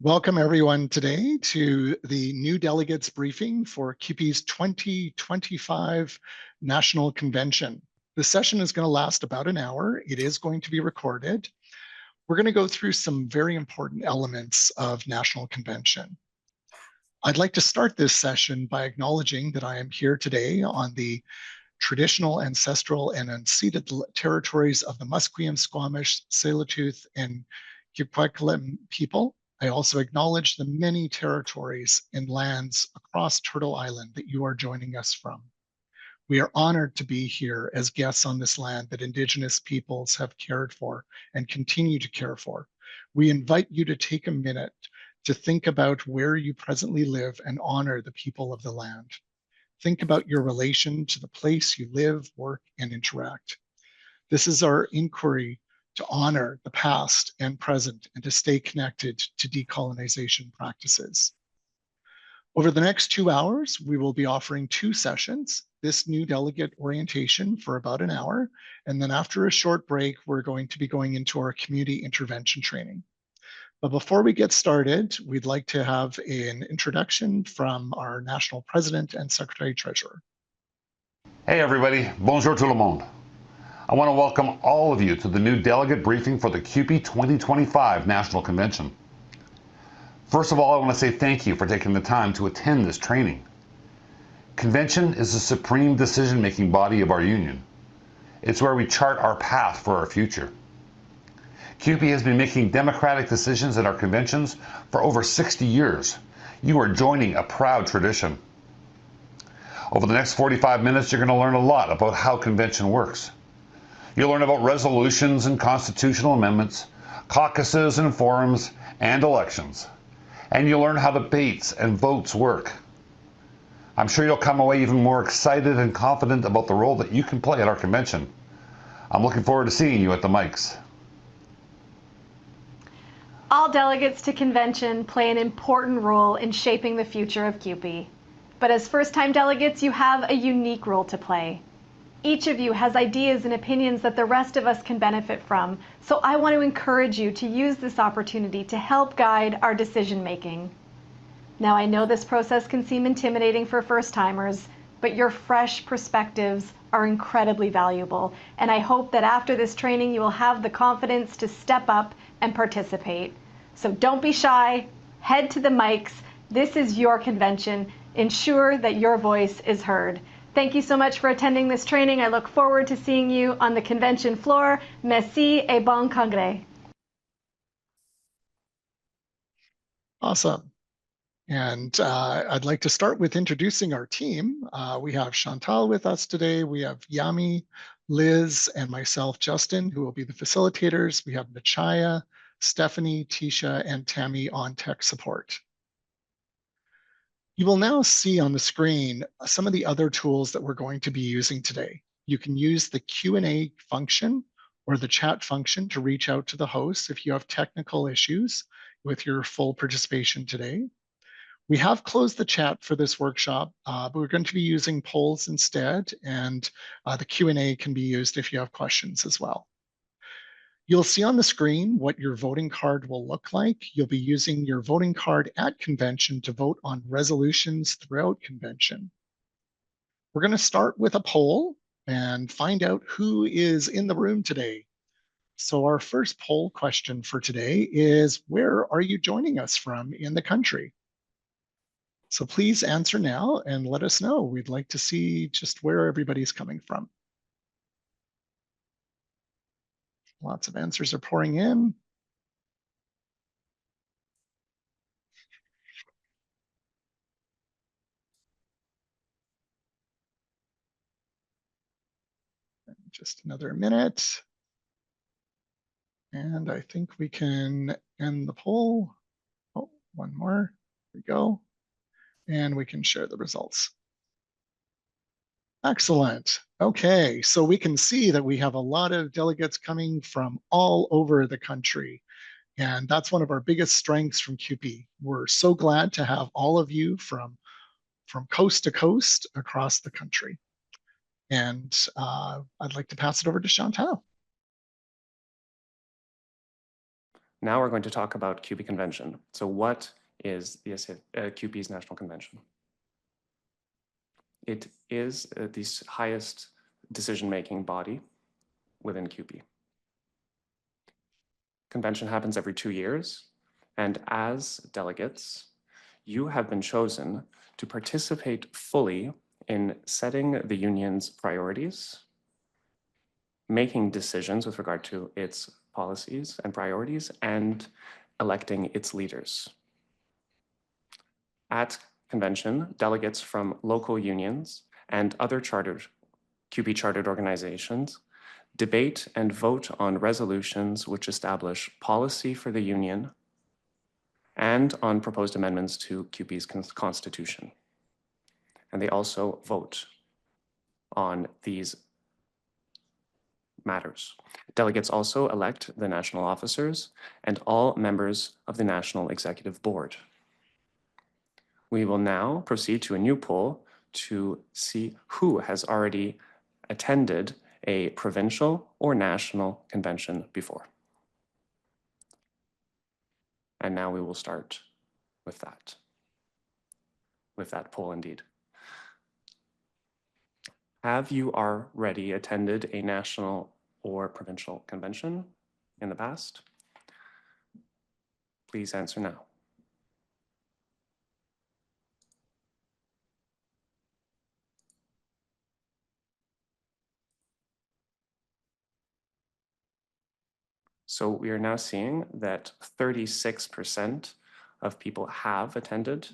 Welcome everyone today to the new delegates briefing for CUPE's 2025 National Convention. The session is going to last about an hour. It is going to be recorded. We're going to go through some very important elements of National Convention. I'd like to start this session by acknowledging that I am here today on the traditional, ancestral, and unceded territories of the Musqueam, Squamish, Tsleil-Waututh, and Kipkweka'lem people. I also acknowledge the many territories and lands across Turtle Island that you are joining us from. We are honored to be here as guests on this land that Indigenous peoples have cared for and continue to care for. We invite you to take a minute to think about where you presently live and honor the people of the land. Think about your relation to the place you live, work, and interact. This is our inquiry to honor the past and present and to stay connected to decolonization practices. Over the next 2 hours, we will be offering 2 sessions, this new delegate orientation for about an hour, and then after a short break, we're going to be going into our community intervention training. But before we get started, we'd like to have an introduction from our National President and Secretary Treasurer. Hey everybody, bonjour tout le monde. I want to welcome all of you to the new delegate briefing for the CUPE 2025 National Convention. First of all, I want to say thank you for taking the time to attend this training. Convention is the supreme decision-making body of our union. It's where we chart our path for our future. CUPE has been making democratic decisions at our conventions for over 60 years. You are joining a proud tradition. Over the next 45 minutes, you're going to learn a lot about how convention works. You'll learn about resolutions and constitutional amendments, caucuses and forums, and elections. And you'll learn how debates and votes work. I'm sure you'll come away even more excited and confident about the role that you can play at our convention. I'm looking forward to seeing you at the mics. All delegates to convention play an important role in shaping the future of CUPE. But as first-time delegates, you have a unique role to play. Each of you has ideas and opinions that the rest of us can benefit from, so I want to encourage you to use this opportunity to help guide our decision-making. Now, I know this process can seem intimidating for first-timers, but your fresh perspectives are incredibly valuable, and I hope that after this training you will have the confidence to step up and participate. So don't be shy, head to the mics. This is your convention. Ensure that your voice is heard. Thank you so much for attending this training. I look forward to seeing you on the convention floor. Merci et bon congrès. Awesome. And I'd like to start with introducing our team. We have Chantal with us today. We have Yami, Liz, and myself, Justin, who will be the facilitators. We have Nachaya, Stephanie, Tisha, and Tammy on tech support. You will now see on the screen some of the other tools that we're going to be using today. You can use the Q&A function or the chat function to reach out to the hosts if you have technical issues with your full participation today. We have closed the chat for this workshop, but we're going to be using polls instead, and the Q&A can be used if you have questions as well. You'll see on the screen what your voting card will look like. You'll be using your voting card at convention to vote on resolutions throughout convention. We're going to start with a poll and find out who is in the room today. So our first poll question for today is, where are you joining us from in the country? So please answer now and let us know. We'd like to see just where everybody's coming from. Lots of answers are pouring in. Just another minute. And I think we can end the poll. Oh, one more. Here we go. And we can share the results. Excellent. Okay, so we can see that we have a lot of delegates coming from all over the country. And that's one of our biggest strengths from CUPE. We're so glad to have all of you from coast to coast across the country. And I'd like to pass it over to Chantal. Now we're going to talk about CUPE Convention. So what is the CUPE's National Convention? It is the highest decision-making body within CUPE. Convention happens every 2 years, and as delegates, you have been chosen to participate fully in setting the union's priorities, making decisions with regard to its policies and priorities, and electing its leaders. At convention, delegates from local unions and other CUPE chartered organizations debate and vote on resolutions which establish policy for the union and on proposed amendments to CUPE's constitution. And they also vote on these matters. Delegates also elect the national officers and all members of the National Executive Board. We will now proceed to a new poll to see who has already attended a provincial or national convention before. And now we will start with that poll indeed. Have you already attended a national or provincial convention in the past? Please answer now. So we are now seeing that 36% of people have attended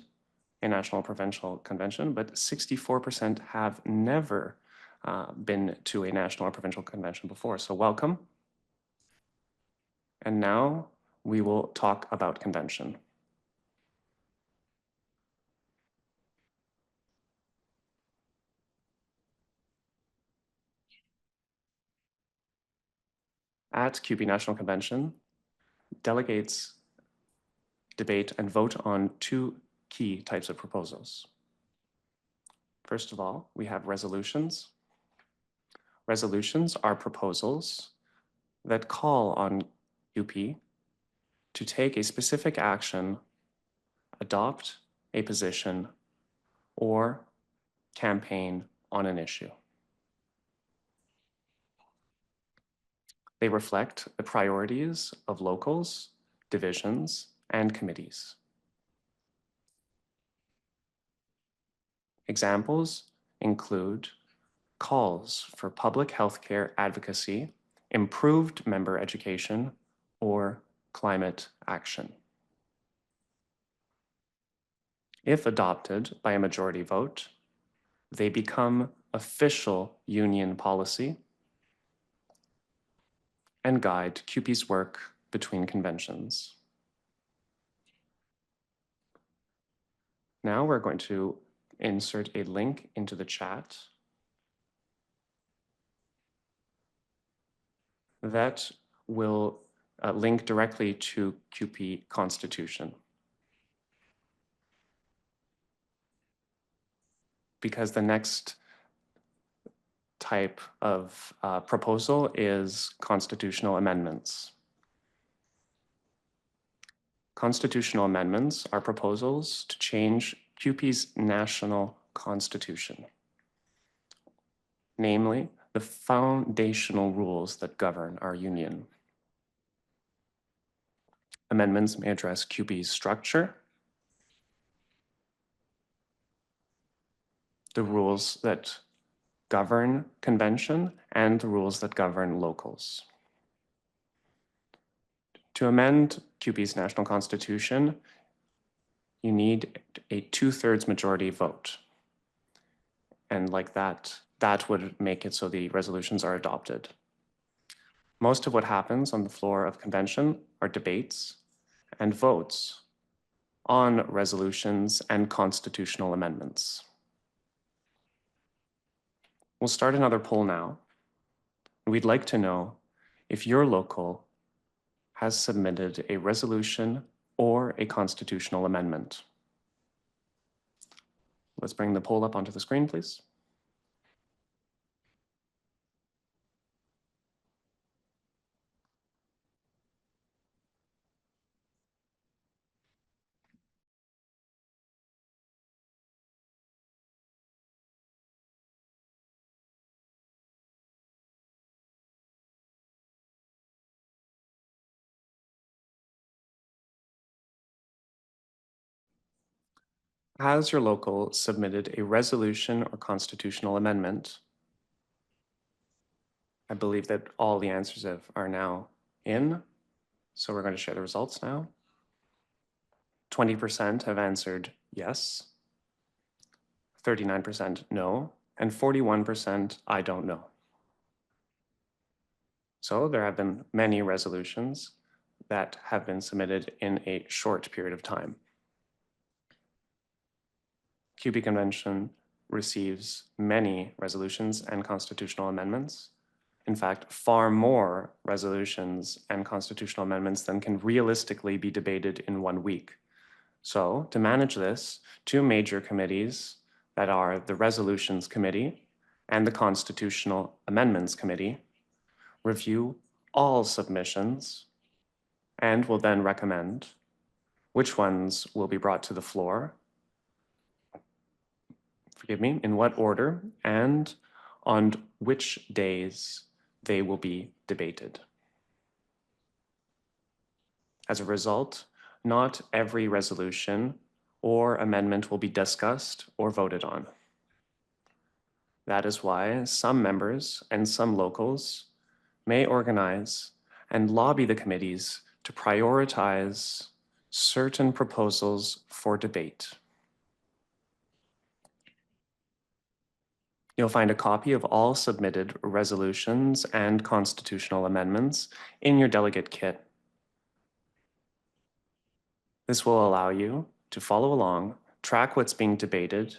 a national or provincial convention, but 64% have never been to a national or provincial convention before. So welcome. And now we will talk about convention. At CUPE National Convention, delegates debate and vote on two key types of proposals. First of all, we have resolutions. Resolutions are proposals that call on CUPE to take a specific action, adopt a position, or campaign on an issue. They reflect the priorities of locals, divisions, and committees. Examples include calls for public healthcare advocacy, improved member education, or climate action. If adopted by a majority vote, they become official union policy and guide CUPE's work between conventions. Now we're going to insert a link into the chat that will link directly to CUPE Constitution. Because the next type of proposal is constitutional amendments. Constitutional amendments are proposals to change CUPE's national constitution, namely the foundational rules that govern our union. Amendments may address CUPE's structure, the rules that govern convention, and the rules that govern locals. To amend CUPE's national constitution, you need a 2/3 majority vote. And like that would make it so the resolutions are adopted. Most of what happens on the floor of convention are debates and votes on resolutions and constitutional amendments. We'll start another poll now. We'd like to know if your local has submitted a resolution or a constitutional amendment. Let's bring the poll up onto the screen, please. Has your local submitted a resolution or constitutional amendment? I believe that all the answers are now in, so we're going to share the results now. 20% have answered yes, 39% no, and 41% I don't know. So there have been many resolutions that have been submitted in a short period of time. CUPE Convention receives many resolutions and constitutional amendments. In fact, far more resolutions and constitutional amendments than can realistically be debated in 1 week. So to manage this, 2 major committees that are the Resolutions Committee and the Constitutional Amendments Committee review all submissions and will then recommend which ones will be brought to the floor, in what order, and on which days they will be debated. As a result, not every resolution or amendment will be discussed or voted on. That is why some members and some locals may organize and lobby the committees to prioritize certain proposals for debate. You'll find a copy of all submitted resolutions and constitutional amendments in your delegate kit. This will allow you to follow along, track what's being debated,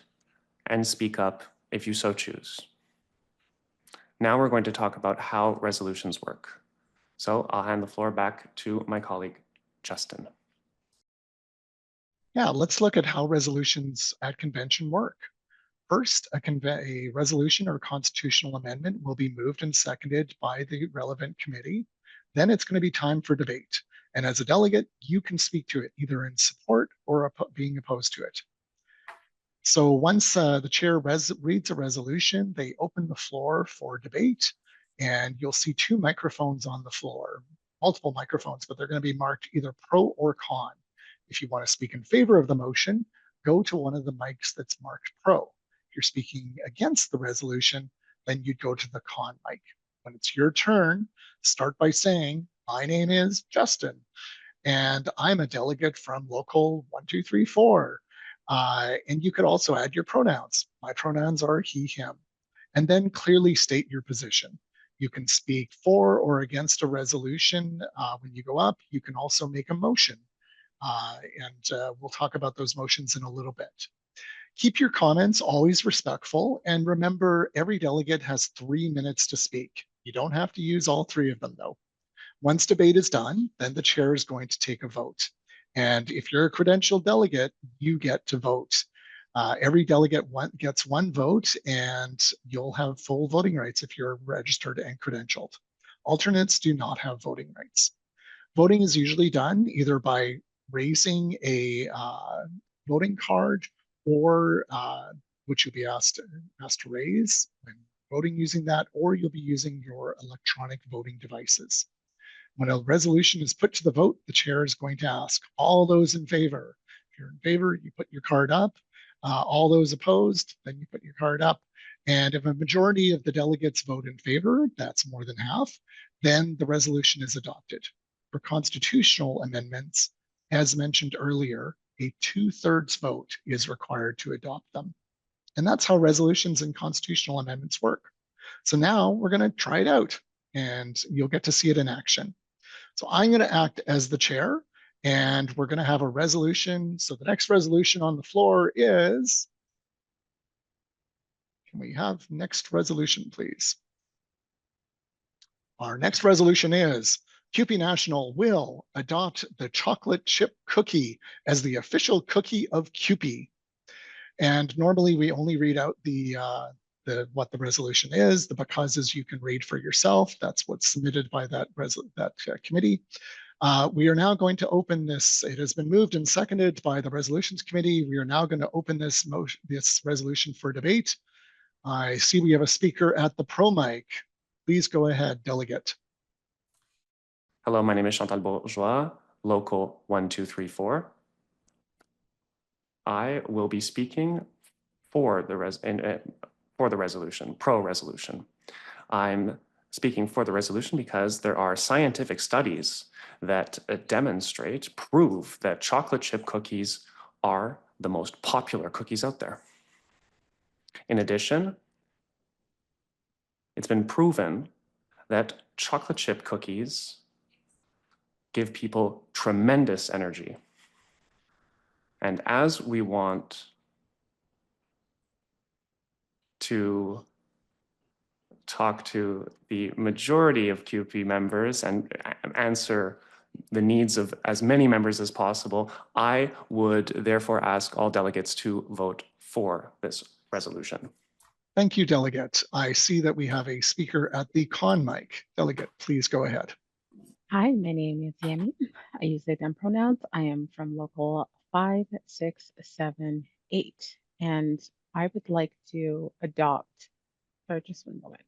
and speak up if you so choose. Now we're going to talk about how resolutions work. So I'll hand the floor back to my colleague, Justin. Yeah, let's look at how resolutions at convention work. First, a resolution or constitutional amendment will be moved and seconded by the relevant committee. Then it's going to be time for debate. And as a delegate, you can speak to it either in support or being opposed to it. So once the chair reads a resolution, they open the floor for debate, and you'll see 2 microphones on the floor, multiple microphones, but they're going to be marked either pro or con. If you want to speak in favor of the motion, go to one of the mics that's marked pro. If you're speaking against the resolution, then you'd go to the con mic. When it's your turn, start by saying, my name is Justin, and I'm a delegate from local 1234. And you could also add your pronouns. My pronouns are he, him, and then clearly state your position. You can speak for or against a resolution when you go up. You can also make a motion, and we'll talk about those motions in a little bit. Keep your comments always respectful, and remember, every delegate has 3 minutes to speak. You don't have to use all 3 of them, though. Once debate is done, then the chair is going to take a vote. And if you're a credentialed delegate, you get to vote. Every delegate gets 1 vote, and you'll have full voting rights if you're registered and credentialed. Alternates do not have voting rights. Voting is usually done either by raising a voting card or which you'll be asked to raise when voting using that, or you'll be using your electronic voting devices. When a resolution is put to the vote, the chair is going to ask all those in favor. If you're in favor, you put your card up. All those opposed, then you put your card up. And if a majority of the delegates vote in favor, that's more than half, then the resolution is adopted. For constitutional amendments, as mentioned earlier, a 2/3 vote is required to adopt them. And that's how resolutions and constitutional amendments work. So now we're going to try it out, and you'll get to see it in action. So I'm going to act as the chair, and we're going to have a resolution. So the next resolution on the floor is, can we have next resolution, please? Our next resolution is CUPE National will adopt the chocolate chip cookie as the official cookie of CUPE. And normally we only read out what the resolution is. The becauses you can read for yourself. That's what's submitted by that committee. We are now going to open this. It has been moved and seconded by the Resolutions Committee. We are now going to open this resolution for debate. I see we have a speaker at the pro mic. Please go ahead, delegate. Hello, my name is Chantal Bourgeois, local 1234. I will be speaking for the resolution, pro resolution. I'm speaking for the resolution because there are scientific studies that prove that chocolate chip cookies are the most popular cookies out there. In addition, it's been proven that chocolate chip cookies give people tremendous energy. And as we want to talk to the majority of CUPE members and answer the needs of as many members as possible, I would therefore ask all delegates to vote for this resolution. Thank you, Delegate. I see that we have a speaker at the con mic. Delegate, please go ahead. Hi, my name is Yami. I use they, them pronouns. I am from local 5678, and I would like to adopt, sorry, just one moment.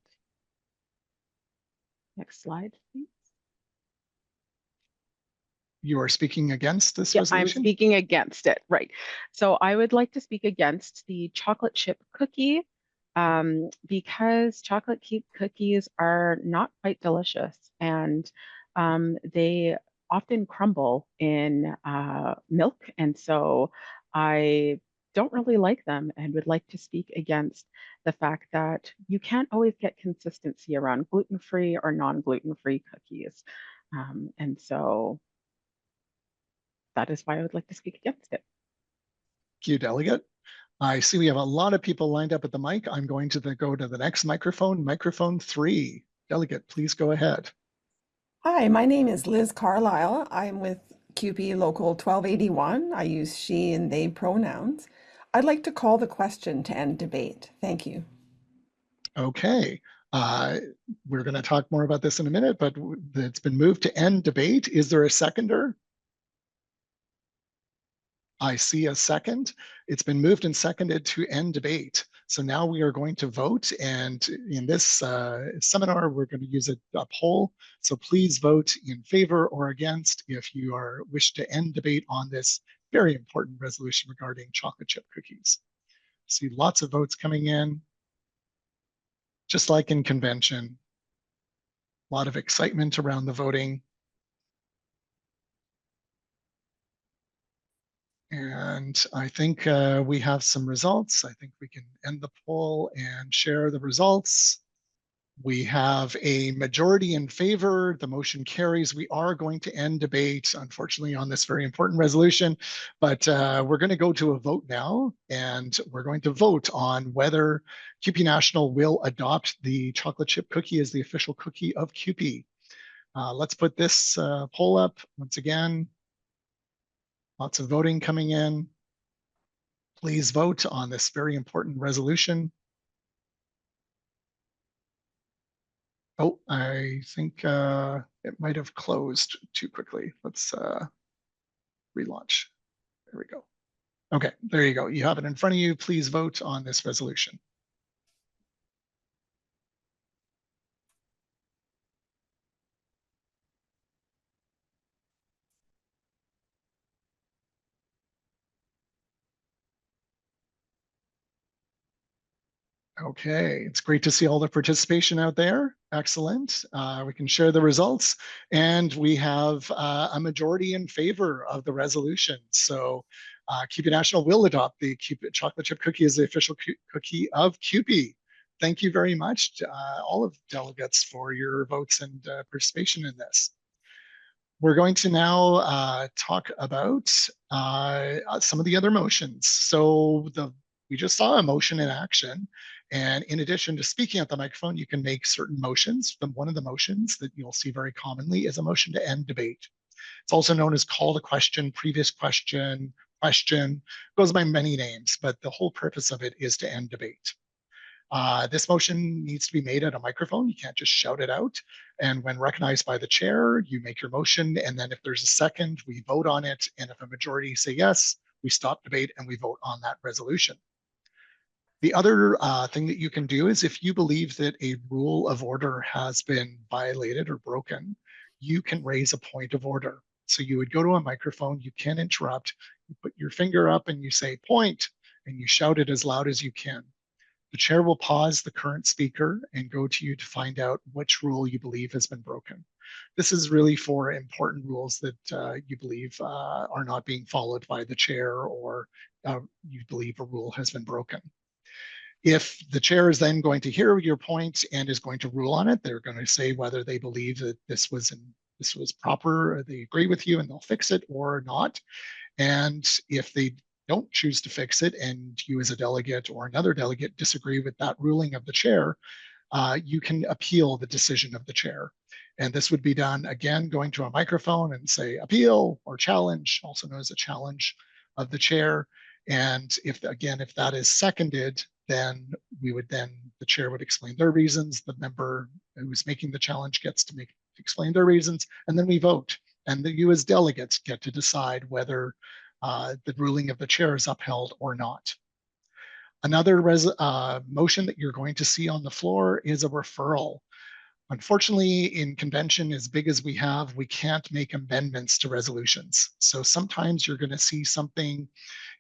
Next slide, please. You are speaking against this Yeah, resolution? I'm speaking against it, right. So I would like to speak against the chocolate chip cookie because chocolate chip cookies are not quite delicious, and they often crumble in milk. And so I don't really like them and would like to speak against the fact that you can't always get consistency around gluten-free or non-gluten-free cookies. And so that is why I would like to speak against it. Thank you, Delegate. I see we have a lot of people lined up at the mic. I'm going to go to the next microphone, microphone 3. Delegate, please go ahead. Hi, my name is Liz Carlisle. I'm with CUPE Local 1281. I use she and they pronouns. I'd like to call the question to end debate. Thank you. Okay. We're going to talk more about this in a minute, but it's been moved to end debate. Is there a seconder? I see a second. It's been moved and seconded to end debate. So now we are going to vote. And in this seminar, we're going to use a poll. So please vote in favor or against if you wish to end debate on this very important resolution regarding chocolate chip cookies. See lots of votes coming in. Just like in convention, a lot of excitement around the voting. And I think we have some results. I think we can end the poll and share the results. We have a majority in favor. The motion carries. We are going to end debate, unfortunately, on this very important resolution, but we're going to go to a vote now, and we're going to vote on whether CUPE National will adopt the chocolate chip cookie as the official cookie of CUPE. Let's put this poll up once again. Lots of voting coming in. Please vote on this very important resolution. Oh, I think it might have closed too quickly. Let's relaunch. There we go. Okay, there you go. You have it in front of you. Please vote on this resolution. Okay, it's great to see all the participation out there. Excellent. We can share the results, and we have a majority in favor of the resolution. So CUPE National will adopt the CUPE chocolate chip cookie as the official cookie of CUPE. Thank you very much to all of the delegates for your votes and participation in this. We're going to now talk about some of the other motions. So we just saw a motion in action. And in addition to speaking at the microphone, you can make certain motions. One of the motions that you'll see very commonly is a motion to end debate. It's also known as call to question, previous question, goes by many names, but the whole purpose of it is to end debate. This motion needs to be made at a microphone. You can't just shout it out. And when recognized by the chair, you make your motion. And then if there's a second, we vote on it. And if a majority say yes, we stop debate and we vote on that resolution. The other thing that you can do is if you believe that a rule of order has been violated or broken, you can raise a point of order. So you would go to a microphone, you can interrupt, You put your finger up and you say point, and you shout it as loud as you can. The chair will pause the current speaker and go to you to find out which rule you believe has been broken. This is really for important rules that you believe are not being followed by the chair, or you believe a rule has been broken. If the chair is then going to hear your point and is going to rule on it, they're going to say whether they believe that this was proper, or they agree with you and they'll fix it or not. And if they don't choose to fix it and you as a delegate or another delegate disagree with that ruling of the chair, you can appeal the decision of the chair. And this would be done, again, going to a microphone and say appeal or challenge, also known as a challenge of the chair. And if that is seconded, then the chair would explain their reasons. The member who's making the challenge gets to explain their reasons, and then we vote. And you as delegates get to decide whether the ruling of the chair is upheld or not. Another motion that you're going to see on the floor is a referral. Unfortunately, in convention as big as we have, we can't make amendments to resolutions. So sometimes you're going to see something.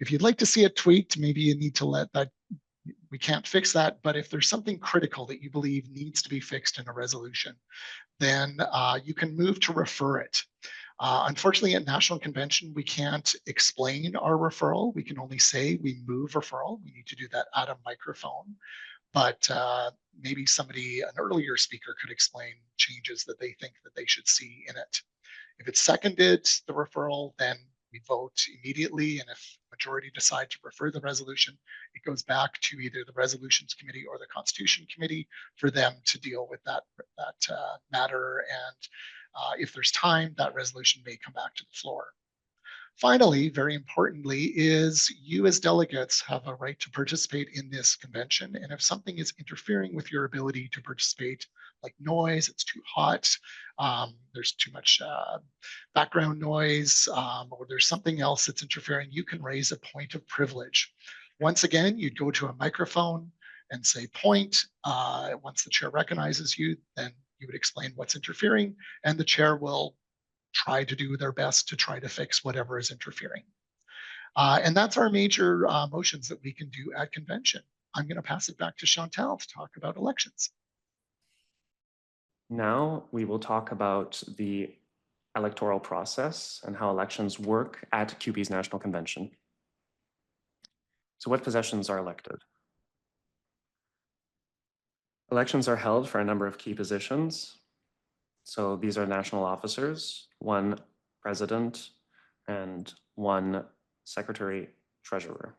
If you'd like to see it tweaked, maybe you need to let that. We can't fix that, but if there's something critical that you believe needs to be fixed in a resolution, then you can move to refer it. Unfortunately, at National Convention, we can't explain our referral. We can only say we move referral. We need to do that at a microphone. But maybe an earlier speaker could explain changes that they think that they should see in it. If it's seconded, the referral, then we vote immediately. And if majority decide to refer the resolution, it goes back to either the Resolutions Committee or the Constitution Committee for them to deal with that matter. And if there's time, that resolution may come back to the floor. Finally, very importantly, is you as delegates have a right to participate in this convention. And if something is interfering with your ability to participate, like noise, it's too hot, there's too much background noise, or there's something else that's interfering, you can raise a point of privilege. Once again, you'd go to a microphone and say point. Once the chair recognizes you, then you would explain what's interfering, and the chair will try to do their best to try to fix whatever is interfering. And that's our major motions that we can do at convention. I'm going to pass it back to Chantal to talk about elections. Now we will talk about the electoral process and how elections work at CUPE's National Convention. So what positions are elected? Elections are held for a number of key positions. So these are national officers, one president, and one secretary treasurer,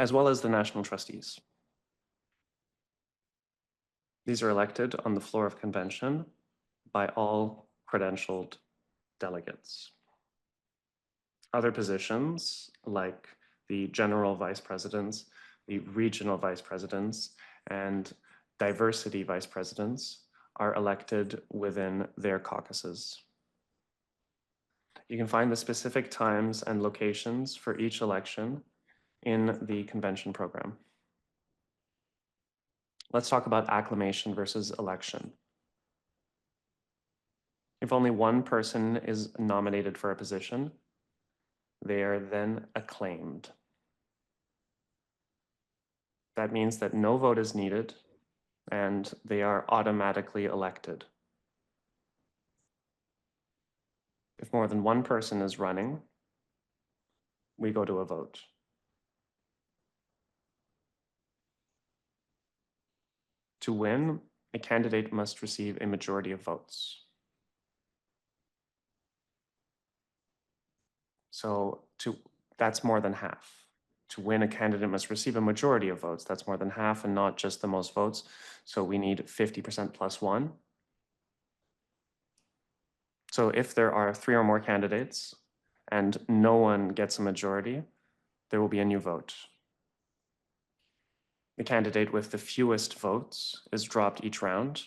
as well as the national trustees. These are elected on the floor of convention by all credentialed delegates. Other positions, like the general vice presidents, the regional vice presidents, and diversity vice presidents, are elected within their caucuses. You can find the specific times and locations for each election in the convention program. Let's talk about acclamation versus election. If only one person is nominated for a position, they are then acclaimed. That means that no vote is needed and they are automatically elected. If more than one person is running, we go to a vote. To win, a candidate must receive a majority of votes. So that's more than half. To win, a candidate must receive a majority of votes. That's more than half and not just the most votes. So we need 50% plus one. So if there are 3 or more candidates and no one gets a majority, there will be a new vote. The candidate with the fewest votes is dropped each round,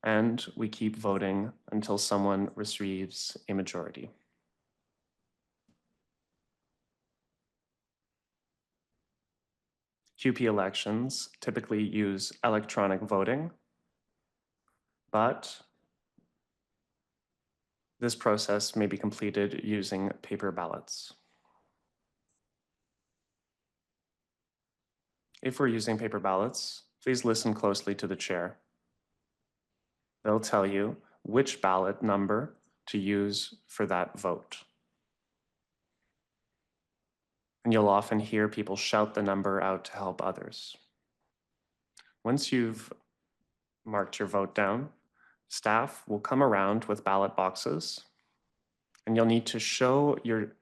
and we keep voting until someone receives a majority. CUPE elections typically use electronic voting, but This process may be completed using paper ballots. If we're using paper ballots, please listen closely to the chair. They'll tell you which ballot number to use for that vote. And you'll often hear people shout the number out to help others. Once you've marked your vote down, staff will come around with ballot boxes, and you'll need to show your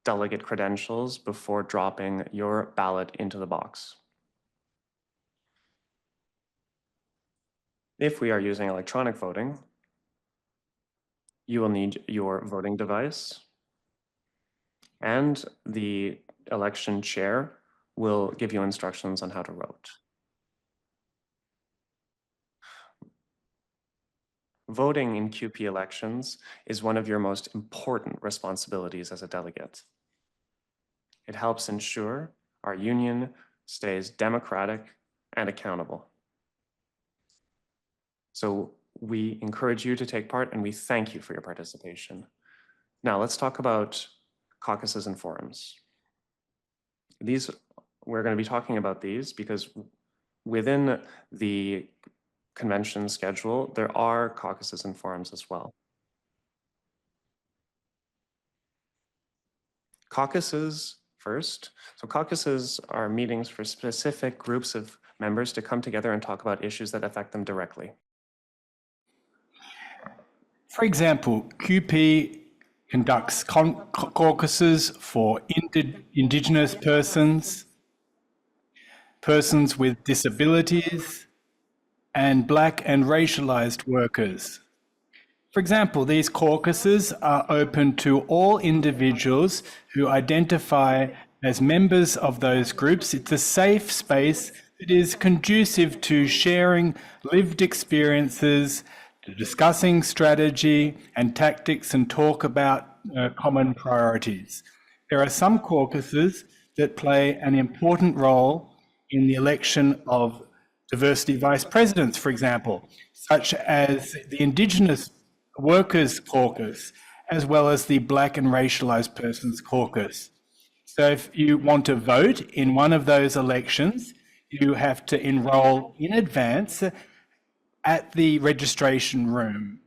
delegate credentials before dropping your ballot into the box. If we are using electronic voting, you will need your voting device, and the election chair will give you instructions on how to vote. Voting in QP elections is one of your most important responsibilities as a delegate. It helps ensure our union stays democratic and accountable. So we encourage you to take part, and we thank you for your participation. Now let's talk about caucuses and forums. We're going to be talking about these because within the convention schedule, there are caucuses and forums as well. Caucuses first. So caucuses are meetings for specific groups of members to come together and talk about issues that affect them directly. For example, QP conducts caucuses for Indigenous persons, persons with disabilities, and Black and racialized workers. For example, these caucuses are open to all individuals who identify as members of those groups. It's a safe space that is conducive to sharing lived experiences, to discussing strategy and tactics, and talk about common priorities. There are some caucuses that play an important role in the election of diversity vice presidents, for example, such as the Indigenous Workers Caucus, as well as the Black and Racialized Persons Caucus. So if you want to vote in one of those elections, you have to enroll in advance at the registration room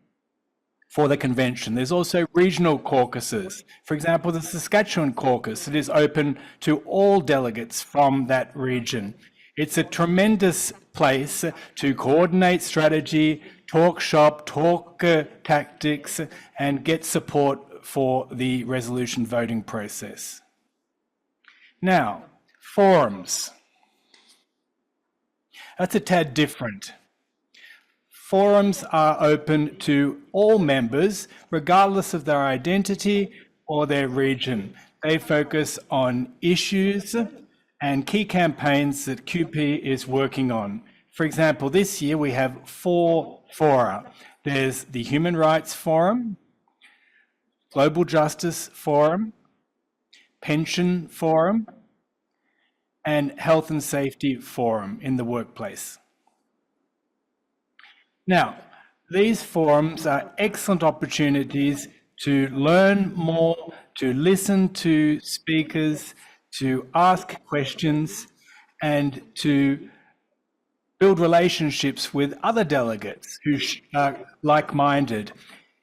for the convention. There's also regional caucuses. For example, the Saskatchewan caucus that is open to all delegates from that region. It's a tremendous place to coordinate strategy, talk shop, talk tactics, and get support for the resolution voting process. Now, forums. That's a tad different. Forums are open to all members, regardless of their identity or their region. They focus on issues and key campaigns that QP is working on. For example, this year we have 4 fora. There's the Human Rights Forum, Global Justice Forum, Pension Forum, and Health and Safety Forum in the workplace. Now, these forums are excellent opportunities to learn more, to listen to speakers, to ask questions, and to build relationships with other delegates who are like-minded.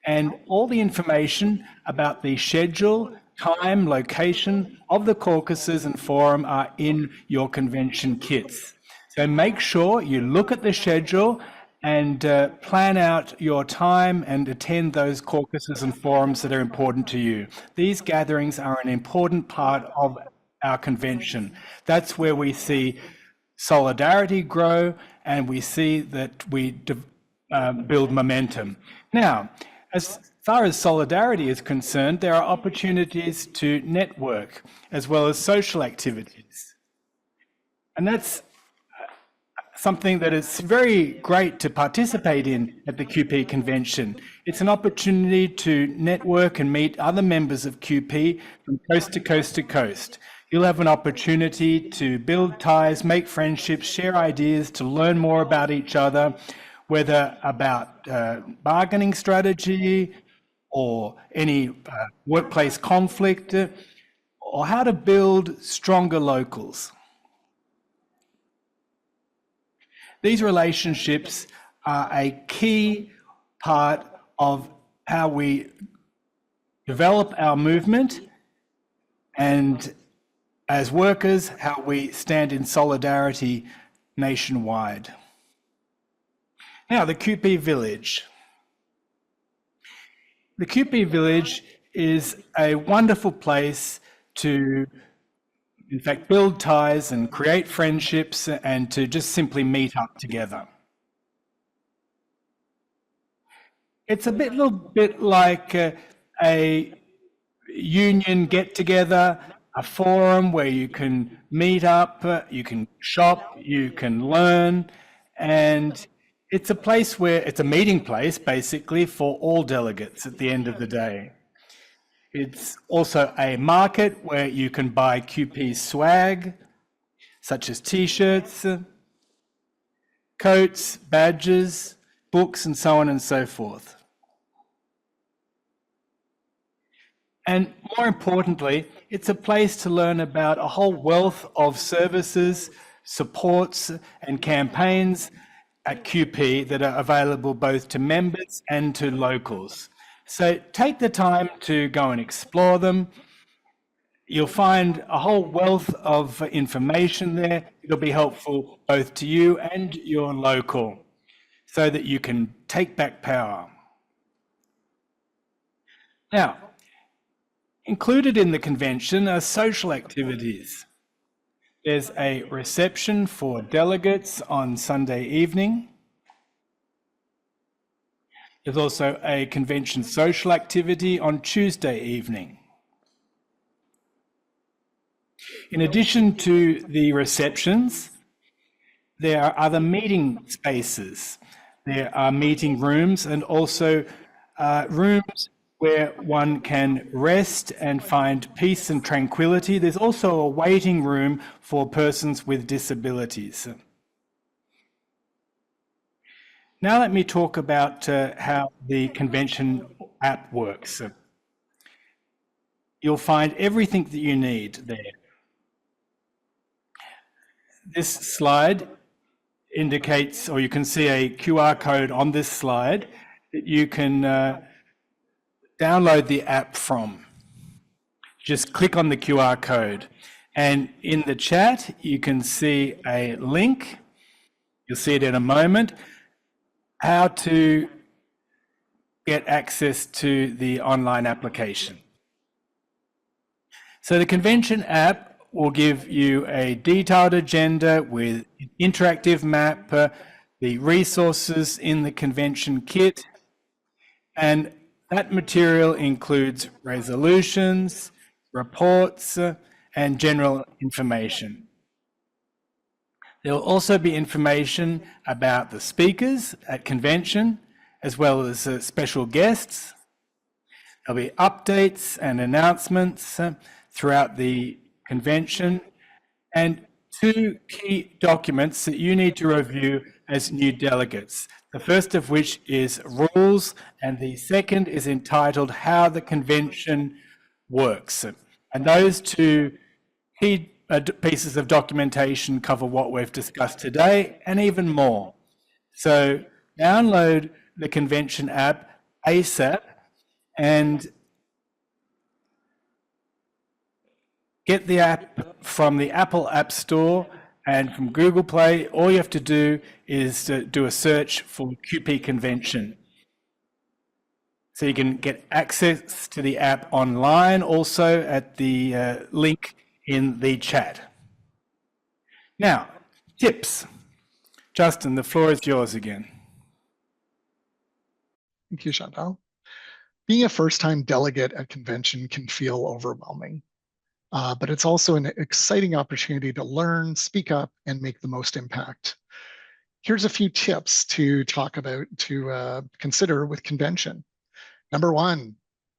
And all the information about the schedule, time, location of the caucuses and forum are in your convention kits. So make sure you look at the schedule and plan out your time and attend those caucuses and forums that are important to you. These gatherings are an important part of our convention. That's where we see solidarity grow, and we see that we build momentum. Now, as far as solidarity is concerned, there are opportunities to network as well as social activities. And that's something that is very great to participate in at the QP convention. It's an opportunity to network and meet other members of QP from coast to coast to coast. You'll have an opportunity to build ties, make friendships, share ideas, to learn more about each other, whether about bargaining strategy or any workplace conflict, or how to build stronger locals. These relationships are a key part of how we develop our movement, and as workers, how we stand in solidarity nationwide. Now, the QP Village. The QP Village is a wonderful place to, in fact, build ties and create friendships and to just simply meet up together. It's a little bit like a union get-together, a forum where you can meet up, you can shop, you can learn, and it's a place where it's a meeting place basically for all delegates at the end of the day. It's also a market where you can buy QP swag, such as t-shirts, coats, badges, books, and so on and so forth. And more importantly, it's a place to learn about a whole wealth of services, supports, and campaigns at QP that are available both to members and to locals. So take the time to go and explore them. You'll find a whole wealth of information there. It'll be helpful both to you and your local so that you can take back power. Now, included in the convention are social activities. There's a reception for delegates on Sunday evening. There's also a convention social activity on Tuesday evening. In addition to the receptions, there are other meeting spaces. There are meeting rooms and also rooms where one can rest and find peace and tranquility. There's also a waiting room for persons with disabilities. Now let me talk about how the convention app works. You'll find everything that you need there. This slide indicates, or you can see a QR code on this slide that you can download the app from. Just click on the QR code, and in the chat you can see a link. You'll see it in a moment, how to get access to the online application. So the convention app will give you a detailed agenda with an interactive map, the resources in the convention kit, and that material includes resolutions, reports, and general information. There will also be information about the speakers at convention, as well as special guests. There'll be updates and announcements throughout the convention, and two key documents that you need to review as new delegates. The first of which is rules, and the second is entitled How the Convention Works. And those two key pieces of documentation cover what we've discussed today and even more. So download the convention app ASAP and get the app from the Apple App Store and from Google Play. All you have to do is to do a search for QP Convention. So you can get access to the app online, also at the link in the chat. Now, tips. Justin, the floor is yours again. Thank you, Chantal. Being a first-time delegate at convention can feel overwhelming. But it's also an exciting opportunity to learn, speak up, and make the most impact. Here's a few tips to talk about, to consider with convention. Number one,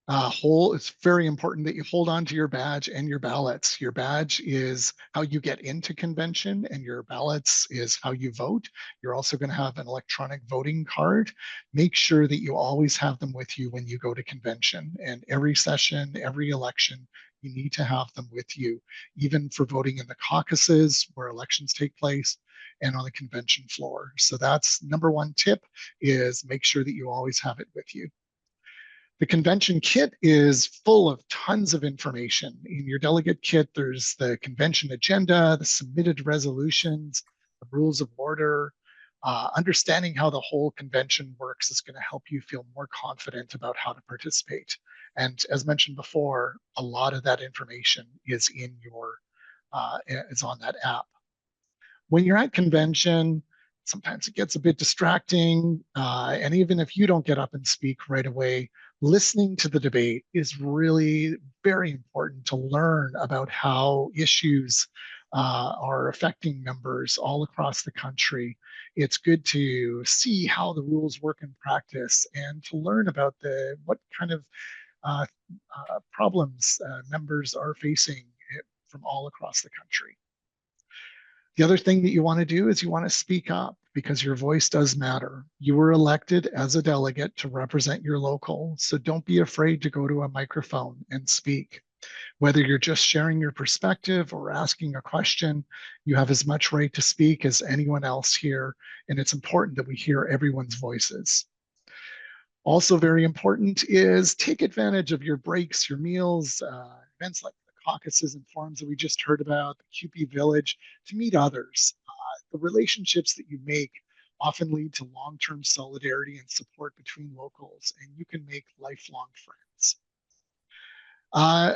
It's very important that you hold on to your badge and your ballots. Your badge is how you get into convention, and your ballots is how you vote. You're also going to have an electronic voting card. Make sure that you always have them with you when you go to convention. And every session, every election, you need to have them with you, even for voting in the caucuses where elections take place and on the convention floor. So that's number one tip, is make sure that you always have it with you. The convention kit is full of tons of information. In your delegate kit, there's the convention agenda, the submitted resolutions, the rules of order. Understanding how the whole convention works is going to help you feel more confident about how to participate. And as mentioned before, a lot of that information is in your is on that app. When you're at convention, sometimes it gets a bit distracting. And even if you don't get up and speak right away, listening to the debate is really very important to learn about how issues are affecting members all across the country. It's good to see how the rules work in practice and to learn about what kind of uh, problems members are facing from all across the country. The other thing that you want to do is you want to speak up, because your voice does matter. You were elected as a delegate to represent your local, so don't be afraid to go to a microphone and speak. Whether you're just sharing your perspective or asking a question, you have as much right to speak as anyone else here, and it's important that we hear everyone's voices. Also very important is take advantage of your breaks, your meals, events like the caucuses and forums that we just heard about, the CUPE Village, to meet others. The relationships that you make often lead to long-term solidarity and support between locals, and you can make lifelong friends. Uh,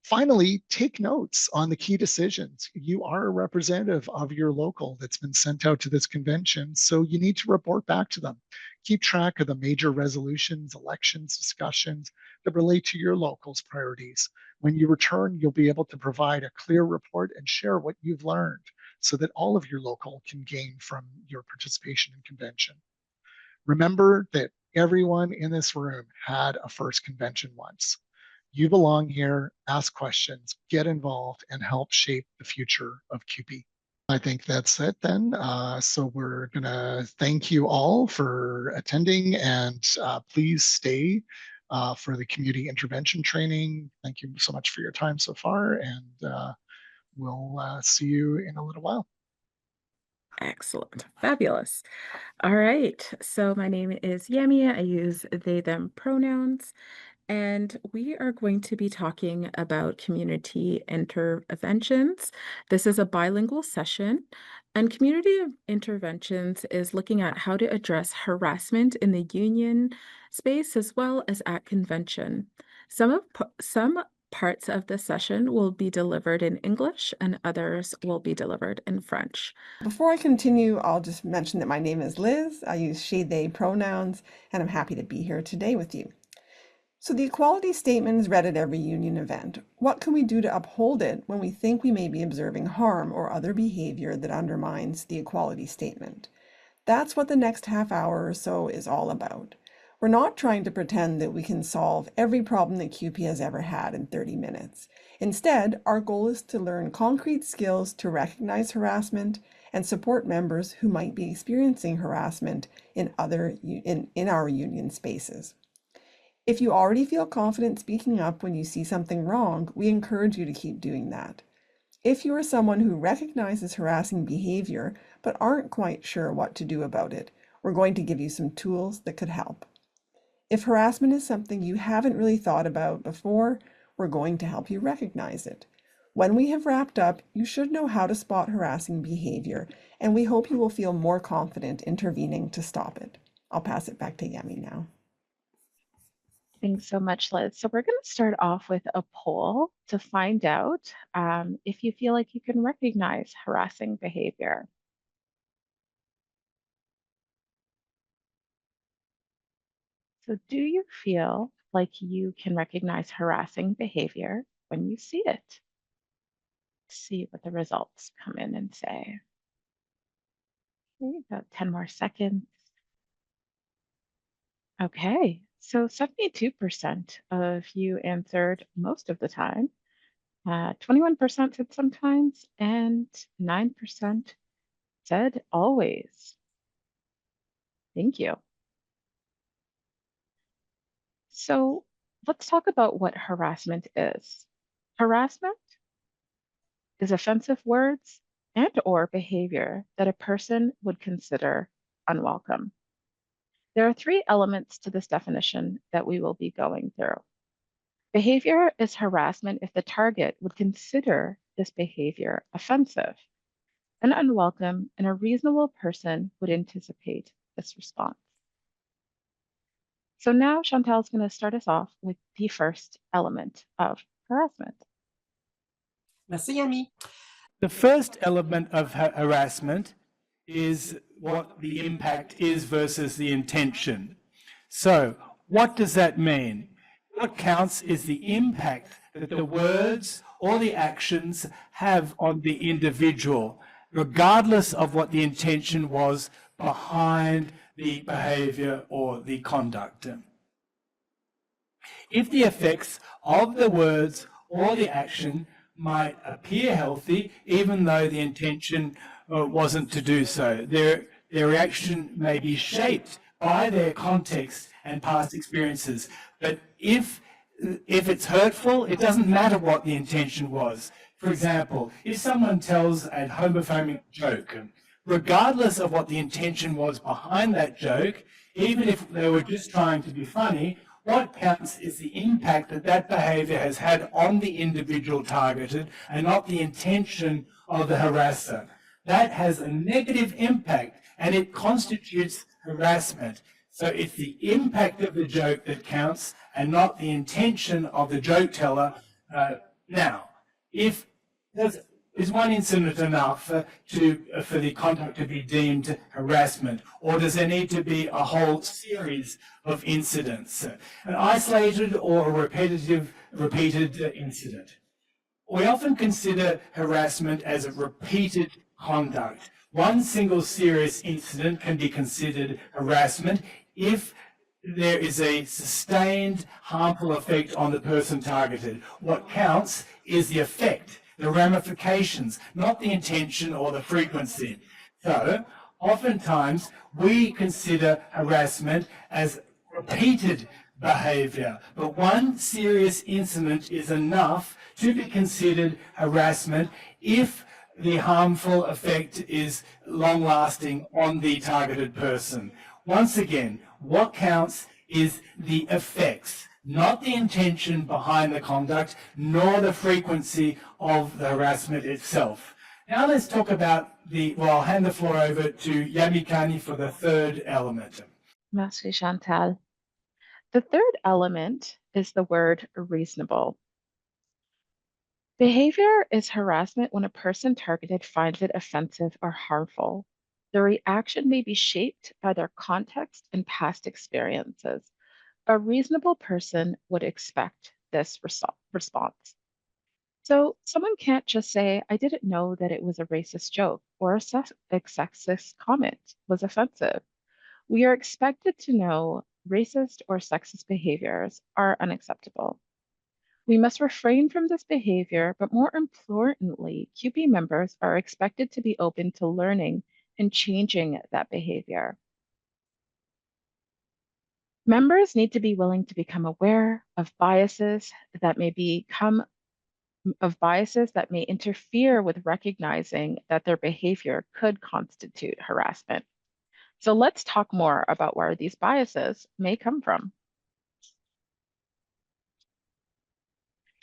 Finally, take notes on the key decisions. You are a representative of your local that's been sent out to this convention, so you need to report back to them. Keep track of the major resolutions, elections, discussions that relate to your local's priorities. When you return, you'll be able to provide a clear report and share what you've learned so that all of your local can gain from your participation in convention. Remember that everyone in this room had a first convention once. You belong here, ask questions, get involved, and help shape the future of CUPE. I think that's it then. So we're going to thank you all for attending, and please stay for the community intervention training. Thank you so much for your time so far, and we'll see you in a little while. Excellent. Fabulous. All right. So my name is Yami. I use they, them pronouns. And we are going to be talking about community interventions. This is a bilingual session, and community interventions is looking at how to address harassment in the union space as well as at convention. Some parts of the session will be delivered in English and others will be delivered in French. Before I continue, I'll just mention that my name is Liz. I use she, they pronouns, and I'm happy to be here today with you. So the equality statement is read at every union event. What can we do to uphold it when we think we may be observing harm or other behavior that undermines the equality statement? That's what the next half hour or so is all about. We're not trying to pretend that we can solve every problem that CUPE has ever had in 30 minutes. Instead, our goal is to learn concrete skills to recognize harassment and support members who might be experiencing harassment in our union spaces. If you already feel confident speaking up when you see something wrong, we encourage you to keep doing that. If you are someone who recognizes harassing behavior but aren't quite sure what to do about it, we're going to give you some tools that could help. If harassment is something you haven't really thought about before, we're going to help you recognize it. When we have wrapped up, you should know how to spot harassing behavior, and we hope you will feel more confident intervening to stop it. I'll pass it back to Yemi now. Thanks so much, Liz. So we're going to start off with a poll to find out if you feel like you can recognize harassing behavior. So do you feel like you can recognize harassing behavior when you see it? Let's see what the results come in and say. Okay, about 10 more seconds. Okay, So 72% of you answered most of the time, 21% said sometimes, and 9% said always. Thank you. So let's talk about what harassment is. Harassment is offensive words and or behavior that a person would consider unwelcome. There are three elements to this definition that we will be going through. Behavior is harassment if the target would consider this behavior offensive and unwelcome, and a reasonable person would anticipate this response. So now Chantal is going to start us off with the first element of harassment. Merci, Yami. The first element of harassment is what the impact is versus the intention. So, what does that mean? What counts is the impact that the words or the actions have on the individual, regardless of what the intention was behind the behavior or the conduct. If the effects of the words or the action might appear healthy, even though the intention wasn't to do so, their reaction may be shaped by their context and past experiences. But if it's hurtful, it doesn't matter what the intention was. For example, if someone tells a homophobic joke, regardless of what the intention was behind that joke, even if they were just trying to be funny, what counts is the impact that that behavior has had on the individual targeted and not the intention of the harasser. That has a negative impact and it constitutes harassment. So it's the impact of the joke that counts and not the intention of the joke teller. Now, if is one incident enough for the conduct to be deemed harassment, or does there need to be a whole series of incidents, an isolated or a repeated incident? We often consider harassment as a repeated conduct. One single serious incident can be considered harassment if there is a sustained harmful effect on the person targeted. What counts is the effect, the ramifications, not the intention or the frequency. So, oftentimes, we consider harassment as repeated behavior, but one serious incident is enough to be considered harassment if the harmful effect is long-lasting on the targeted person. Once again, what counts is the effects, not the intention behind the conduct, nor the frequency of the harassment itself. Now let's talk about I'll hand the floor over to Yamikani for the third element. Merci, Chantal. The third element is the word reasonable. Behavior is harassment when a person targeted finds it offensive or harmful. The reaction may be shaped by their context and past experiences. A reasonable person would expect this response. So someone can't just say, I didn't know that it was a racist joke or a sexist comment was offensive. We are expected to know racist or sexist behaviors are unacceptable. We must refrain from this behavior, but more importantly, QP members are expected to be open to learning and changing that behavior. Members need to be willing to become aware of biases that may interfere with recognizing that their behavior could constitute harassment. So let's talk more about where these biases may come from.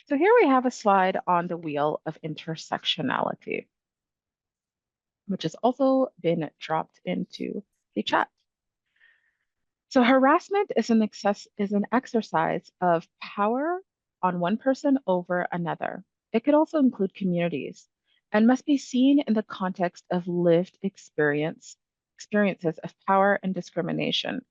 So here we have a slide on the wheel of intersectionality, which has also been dropped into the chat. So harassment is an exercise of power on one person over another. It could also include communities and must be seen in the context of lived experiences of power and discrimination.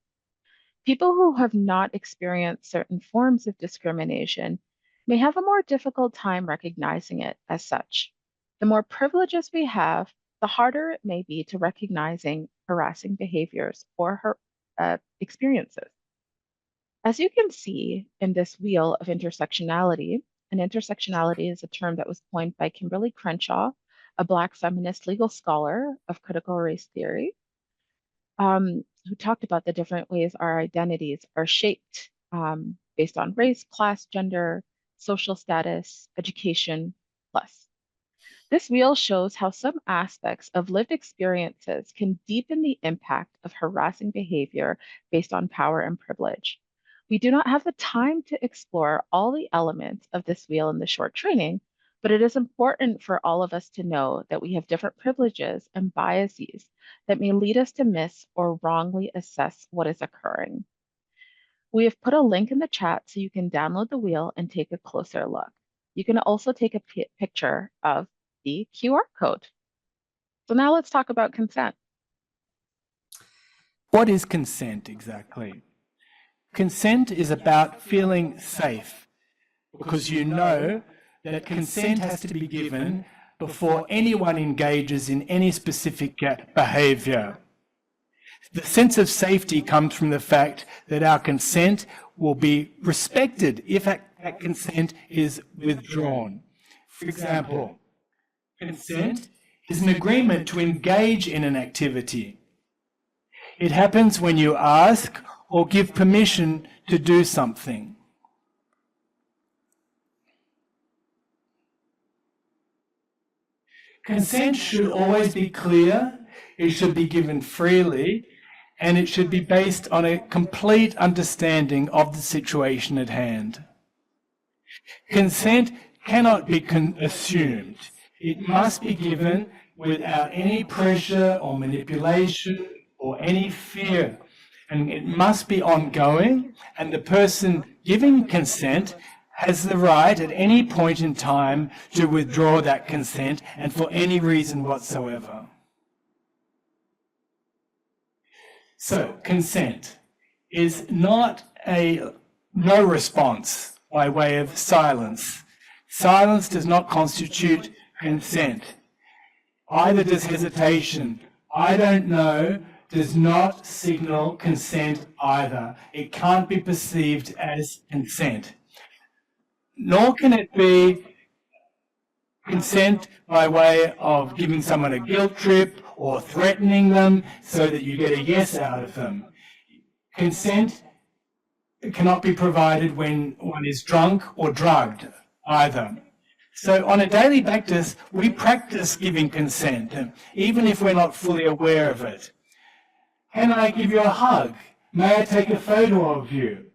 People who have not experienced certain forms of discrimination may have a more difficult time recognizing it as such. The more privileges we have, the harder it may be to recognizing harassing behaviors or experiences. As you can see in this wheel of intersectionality, and intersectionality is a term that was coined by Kimberly Crenshaw, a Black feminist legal scholar of critical race theory, who talked about the different ways our identities are shaped based on race, class, gender, social status, education, plus. This wheel shows how some aspects of lived experiences can deepen the impact of harassing behavior based on power and privilege. We do not have the time to explore all the elements of this wheel in the short training, but it is important for all of us to know that we have different privileges and biases that may lead us to miss or wrongly assess what is occurring. We have put a link in the chat so you can download the wheel and take a closer look. You can also take a picture of the QR code. So now let's talk about consent. What is consent exactly? Consent is about feeling safe because you know that consent has to be given before anyone engages in any specific behavior. The sense of safety comes from the fact that our consent will be respected if that consent is withdrawn. For example, consent is an agreement to engage in an activity. It happens when you ask or give permission to do something. Consent should always be clear, it should be given freely, and it should be based on a complete understanding of the situation at hand. Consent cannot be assumed. It must be given without any pressure or manipulation or any fear. And it must be ongoing, and the person giving consent has the right at any point in time to withdraw that consent and for any reason whatsoever. So, consent is not a no response by way of silence. Silence does not constitute consent. Either does hesitation. I don't know does not signal consent either. It can't be perceived as consent. Nor can it be consent by way of giving someone a guilt trip or threatening them so that you get a yes out of them. Consent cannot be provided when one is drunk or drugged either. So on a daily practice, we practice giving consent, even if we're not fully aware of it. Can I give you a hug? May I take a photo of you?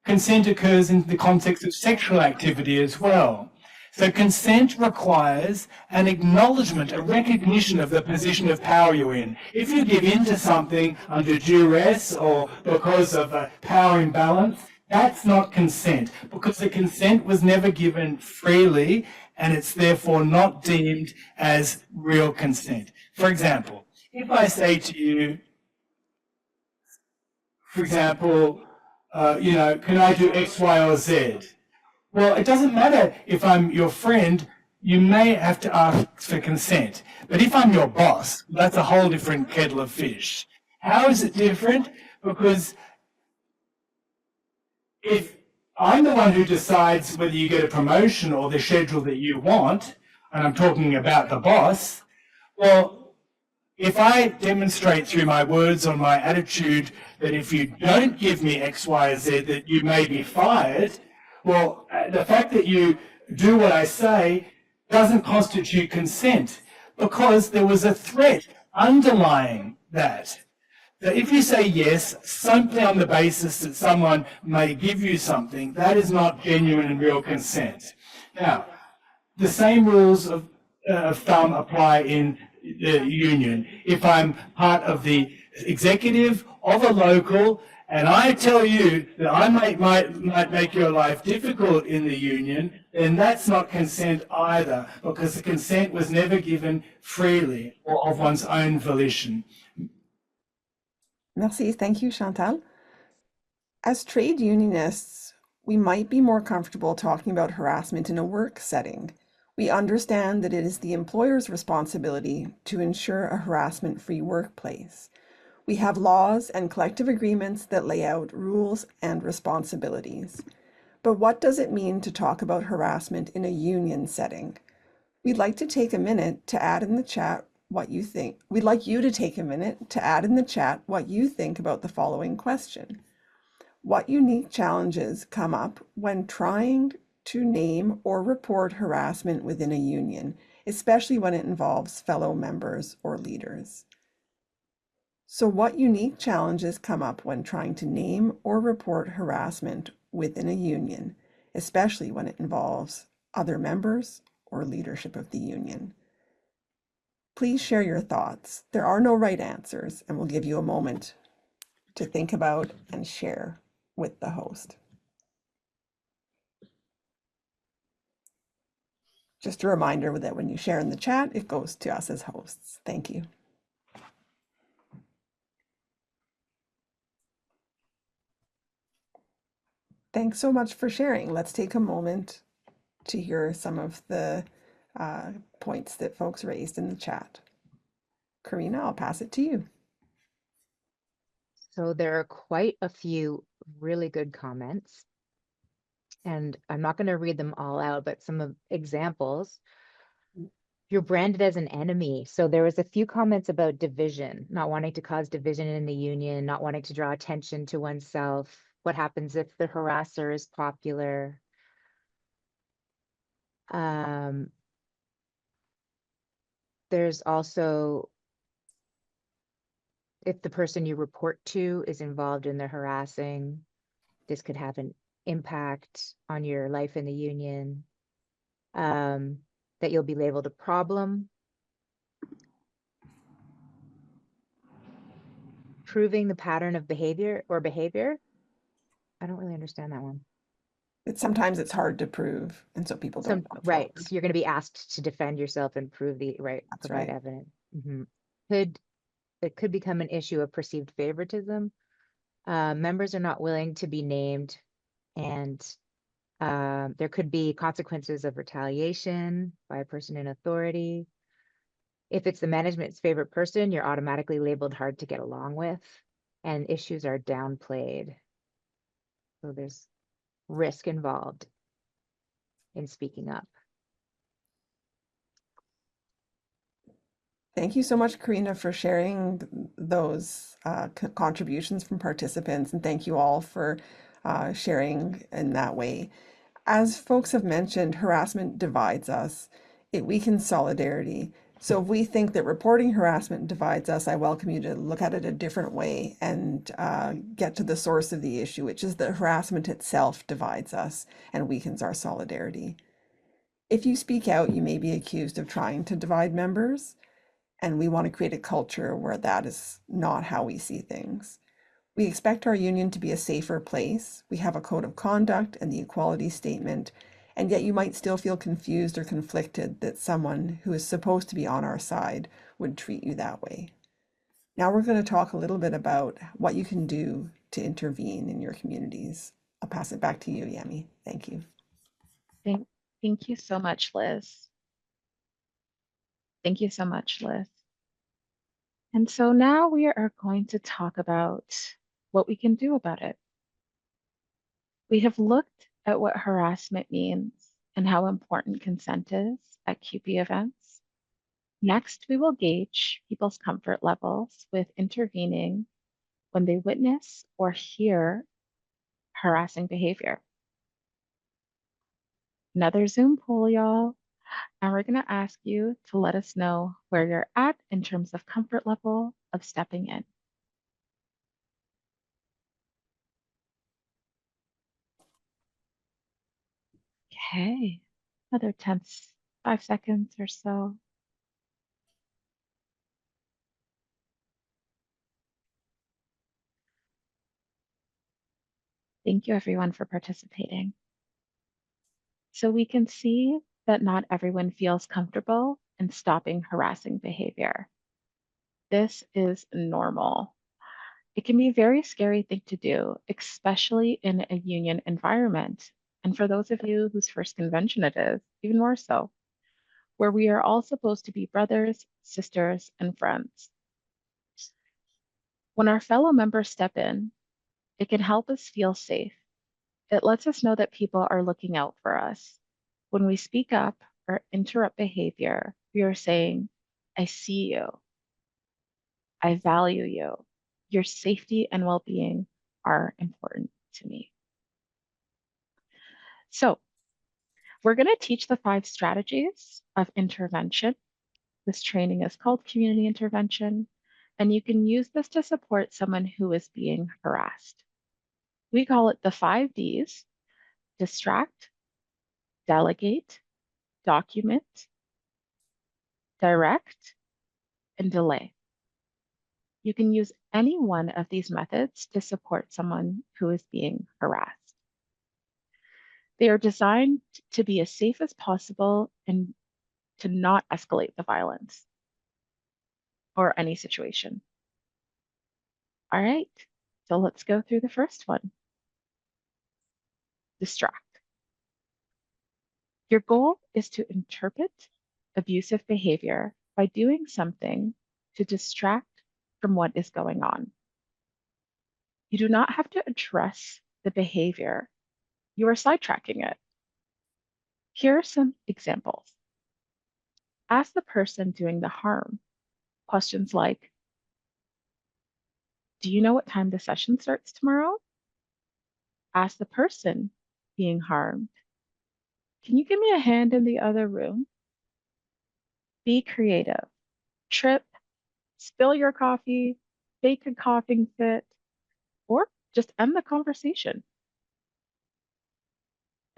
Consent occurs in the context of sexual activity as well. So consent requires an acknowledgement, a recognition of the position of power you're in. If you give in to something under duress or because of a power imbalance, that's not consent, because the consent was never given freely and it's therefore not deemed as real consent. For example, if I say to you, for example, can I do X, Y, or Z? Well, it doesn't matter if I'm your friend, you may have to ask for consent. But if I'm your boss, that's a whole different kettle of fish. How is it different? Because if I'm the one who decides whether you get a promotion or the schedule that you want, and I'm talking about the boss, well, if I demonstrate through my words or my attitude that if you don't give me X, Y, Z, that you may be fired, well, the fact that you do what I say doesn't constitute consent because there was a threat underlying that. That if you say yes, simply on the basis that someone may give you something, that is not genuine and real consent. Now, the same rules of thumb apply in the union. If I'm part of the executive of a local and I tell you that I might make your life difficult in the union, then that's not consent either, because the consent was never given freely or of one's own volition. Merci. Thank you, Chantal. As trade unionists, we might be more comfortable talking about harassment in a work setting. We understand that it is the employer's responsibility to ensure a harassment-free workplace. We have laws and collective agreements that lay out rules and responsibilities. But what does it mean to talk about harassment in a union setting? We'd like to take a minute to add in the chat what you think. We'd like you to take a minute to add in the chat what you think about the following question. What unique challenges come up when trying to name or report harassment within a union, especially when it involves fellow members or leaders? So what unique challenges come up when trying to name or report harassment within a union, especially when it involves other members or leadership of the union? Please share your thoughts. There are no right answers, and we'll give you a moment to think about and share with the host. Just a reminder that when you share in the chat, it goes to us as hosts. Thank you. Thanks so much for sharing. Let's take a moment to hear some of the points that folks raised in the chat. Karina, I'll pass it to you. So there are quite a few really good comments, and I'm not going to read them all out, but some of examples. You're branded as an enemy. So there was a few comments about division, not wanting to cause division in the union, not wanting to draw attention to oneself. What happens if the harasser is popular? There's also if the person you report to is involved in the harassing, this could have an impact on your life in the union. That you'll be labeled a problem. Proving the pattern of behavior. I don't really understand that one. Sometimes it's hard to prove, and so people don't come right. forward. So you're going to be asked to defend yourself and prove provide evidence. It could become an issue of perceived favoritism. Members are not willing to be named, and there could be consequences of retaliation by a person in authority. If it's the management's favorite person, you're automatically labeled hard to get along with, and issues are downplayed. So there's risk involved in speaking up. Thank you so much, Karina, for sharing those contributions from participants, and thank you all for sharing in that way. As folks have mentioned, harassment divides us. It weakens solidarity. So if we think that reporting harassment divides us, I welcome you to look at it a different way and get to the source of the issue, which is that harassment itself divides us and weakens our solidarity. If you speak out, you may be accused of trying to divide members, and we want to create a culture where that is not how we see things. We expect our union to be a safer place. We have a code of conduct and the equality statement, and yet you might still feel confused or conflicted that someone who is supposed to be on our side would treat you that way. Now we're going to talk a little bit about what you can do to intervene in your communities. I'll pass it back to you, Yemi. Thank you. Thank you so much, Liz. Thank you so much, Liz. And so now we are going to talk about what we can do about it. We have looked at what harassment means and how important consent is at CUPE events. Next, we will gauge people's comfort levels with intervening when they witness or hear harassing behavior. Another Zoom poll, y'all. And we're going to ask you to let us know where you're at in terms of comfort level of stepping in. Okay, another 5 seconds or so. Thank you everyone for participating. So we can see that not everyone feels comfortable in stopping harassing behavior. This is normal. It can be a very scary thing to do, especially in a union environment. And for those of you whose first convention it is, even more so, where we are all supposed to be brothers, sisters, and friends. When our fellow members step in, it can help us feel safe. It lets us know that people are looking out for us. When we speak up or interrupt behavior, we are saying, I see you. I value you. Your safety and well-being are important to me. So we're going to teach the 5 strategies of intervention. This training is called community intervention, and you can use this to support someone who is being harassed. We call it the 5 Ds: distract, delegate, document, direct, and delay. You can use any one of these methods to support someone who is being harassed. They are designed to be as safe as possible and to not escalate the violence or any situation. All right, so let's go through the first one. Distract. Your goal is to interpret abusive behavior by doing something to distract from what is going on. You do not have to address the behavior, you are sidetracking it. Here are some examples. Ask the person doing the harm questions like, do you know what time the session starts tomorrow? Ask the person being harmed, can you give me a hand in the other room? Be creative. Trip, spill your coffee, fake a coughing fit, or just end the conversation.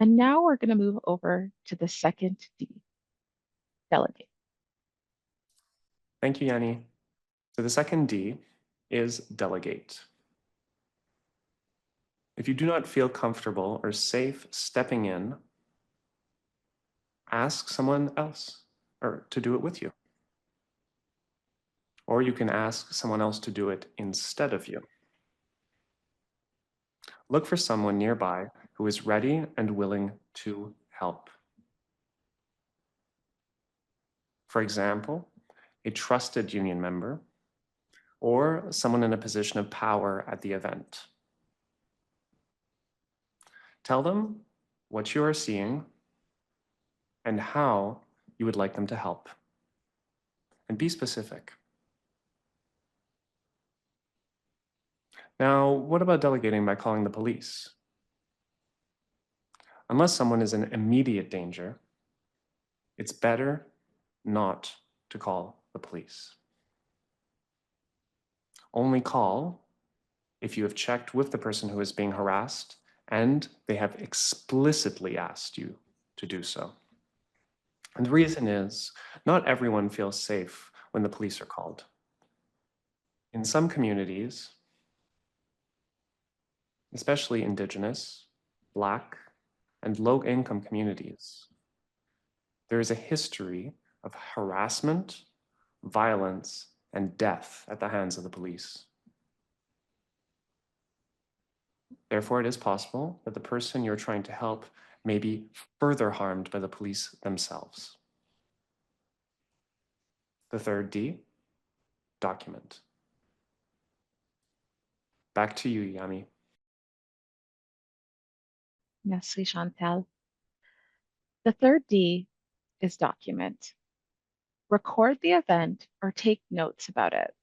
And now we're going to move over to the second D, delegate. Thank you, Yanni. So the second D is delegate. If you do not feel comfortable or safe stepping in, ask someone else or to do it with you. Or you can ask someone else to do it instead of you. Look for someone nearby who is ready and willing to help. For example, a trusted union member or someone in a position of power at the event. Tell them what you are seeing and how you would like them to help. And be specific. Now, what about delegating by calling the police? Unless someone is in immediate danger, it's better not to call the police. Only call if you have checked with the person who is being harassed and they have explicitly asked you to do so. And the reason is, not everyone feels safe when the police are called. In some communities, especially Indigenous, Black, and low-income communities, there is a history of harassment, violence, and death at the hands of the police. Therefore, it is possible that the person you're trying to help may be further harmed by the police themselves. The third D, document. Back to you, Yami. Merci, Chantal. The third D is document. Record the event or take notes about it.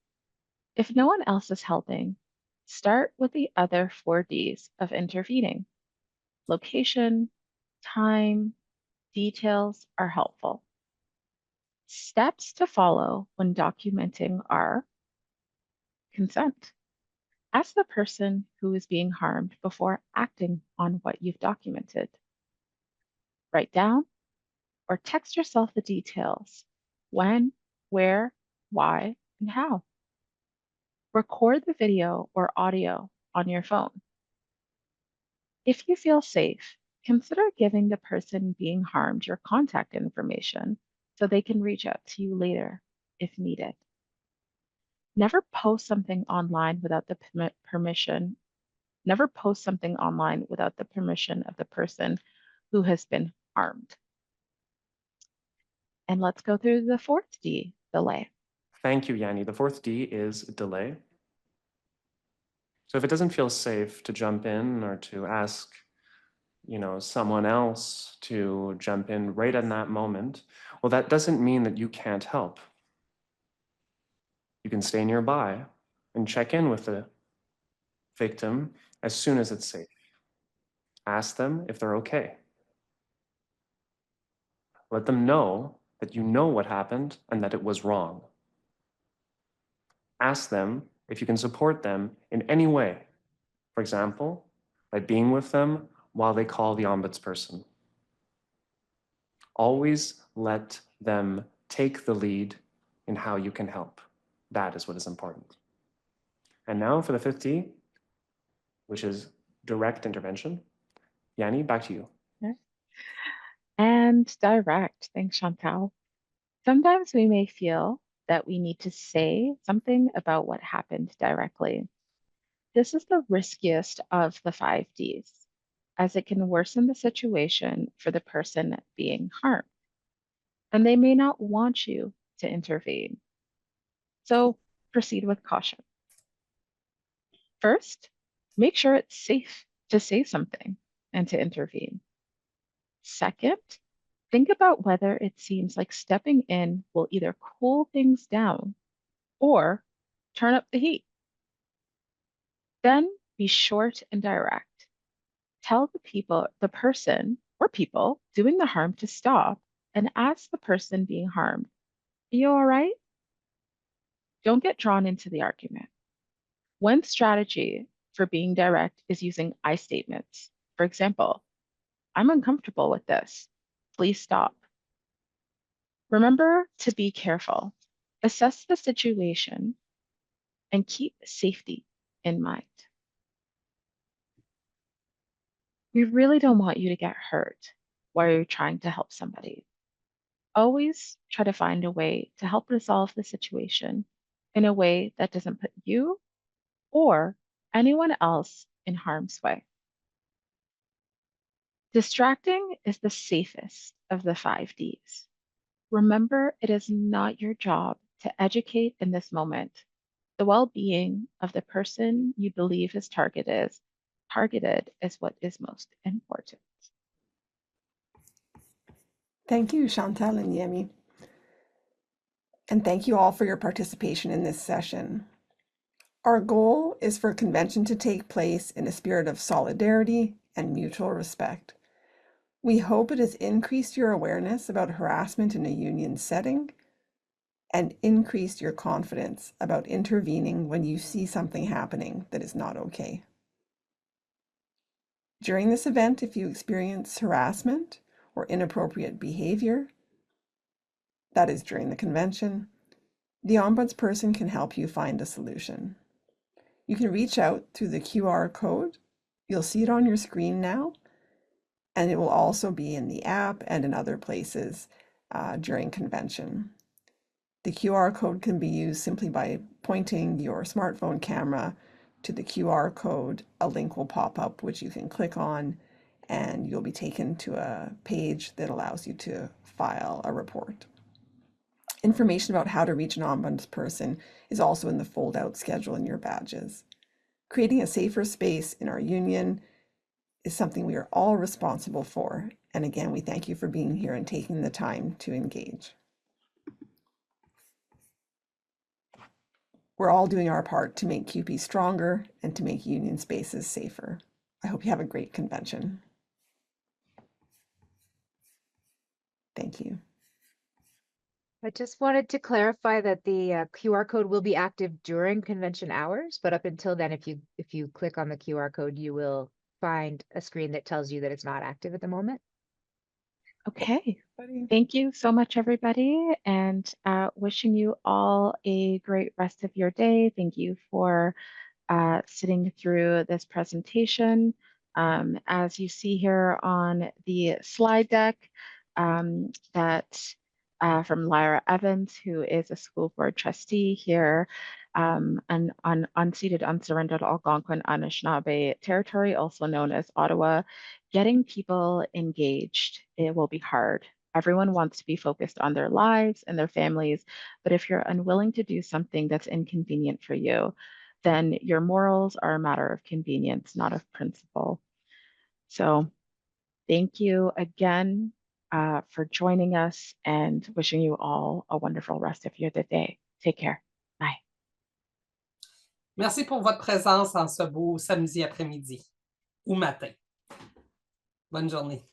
If no one else is helping, start with the other 4 Ds of intervening. Location, time, details are helpful. Steps to follow when documenting are consent. Ask the person who is being harmed before acting on what you've documented. Write down or text yourself the details: when, where, why, and how. Record the video or audio on your phone. If you feel safe, consider giving the person being harmed your contact information so they can reach out to you later if needed. Never post something online without the permission. Never post something online without the permission of the person who has been harmed. And let's go through the 4th D, delay. Thank you, Yanni. The 4th D is delay. So if it doesn't feel safe to jump in or to ask, someone else to jump in right in that moment, well, that doesn't mean that you can't help. You can stay nearby and check in with the victim as soon as it's safe. Ask them if they're okay. Let them know that you know what happened and that it was wrong. Ask them if you can support them in any way. For example, by being with them while they call the ombudsperson. Always let them take the lead in how you can help. That is what is important. And now for the fifth D, which is direct intervention. Yanni, back to you. Yeah. And direct. Thanks, Chantal. Sometimes we may feel that we need to say something about what happened directly. This is the riskiest of the 5 Ds, as it can worsen the situation for the person being harmed, and they may not want you to intervene. So proceed with caution. First, make sure it's safe to say something and to intervene. Second, think about whether it seems like stepping in will either cool things down or turn up the heat. Then be short and direct. Tell the person or people doing the harm to stop and ask the person being harmed, are you all right? Don't get drawn into the argument. One strategy for being direct is using I statements. For example, I'm uncomfortable with this. Please stop. Remember to be careful. Assess the situation and keep safety in mind. We really don't want you to get hurt while you're trying to help somebody. Always try to find a way to help resolve the situation in a way that doesn't put you or anyone else in harm's way. Distracting is the safest of the 5 Ds. Remember, it is not your job to educate in this moment. The well-being of the person you believe is targeted is what is most important. Thank you, Chantal and Yemi. And thank you all for your participation in this session. Our goal is for convention to take place in a spirit of solidarity and mutual respect. We hope it has increased your awareness about harassment in a union setting and increased your confidence about intervening when you see something happening that is not okay. During this event, if you experience harassment or inappropriate behavior, that is during the convention, the ombudsperson can help you find a solution. You can reach out through the QR code. You'll see it on your screen now, and it will also be in the app and in other places during convention. The QR code can be used simply by pointing your smartphone camera to the QR code. A link will pop up, which you can click on, and you'll be taken to a page that allows you to file a report. Information about how to reach an ombudsperson is also in the fold-out schedule in your badges. Creating a safer space in our union is something we are all responsible for. And again, we thank you for being here and taking the time to engage. We're all doing our part to make CUPE stronger and to make union spaces safer. I hope you have a great convention. Thank you. I just wanted to clarify that the QR code will be active during convention hours, but up until then, if you click on the QR code, you will find a screen that tells you that it's not active at the moment. Okay, thank you so much, everybody, and wishing you all a great rest of your day. Thank you for sitting through this presentation. As you see here on the slide deck, that from Lyra Evans, who is a school board trustee here on unceded, unsurrendered Algonquin Anishinaabe territory, also known as Ottawa. Getting people engaged, it will be hard. Everyone wants to be focused on their lives and their families, but if you're unwilling to do something that's inconvenient for you, then your morals are a matter of convenience, not of principle. So thank you again for joining us and wishing you all a wonderful rest of your day. Take care. Bye. Merci pour votre présence en ce beau samedi après-midi ou matin. Bonne journée.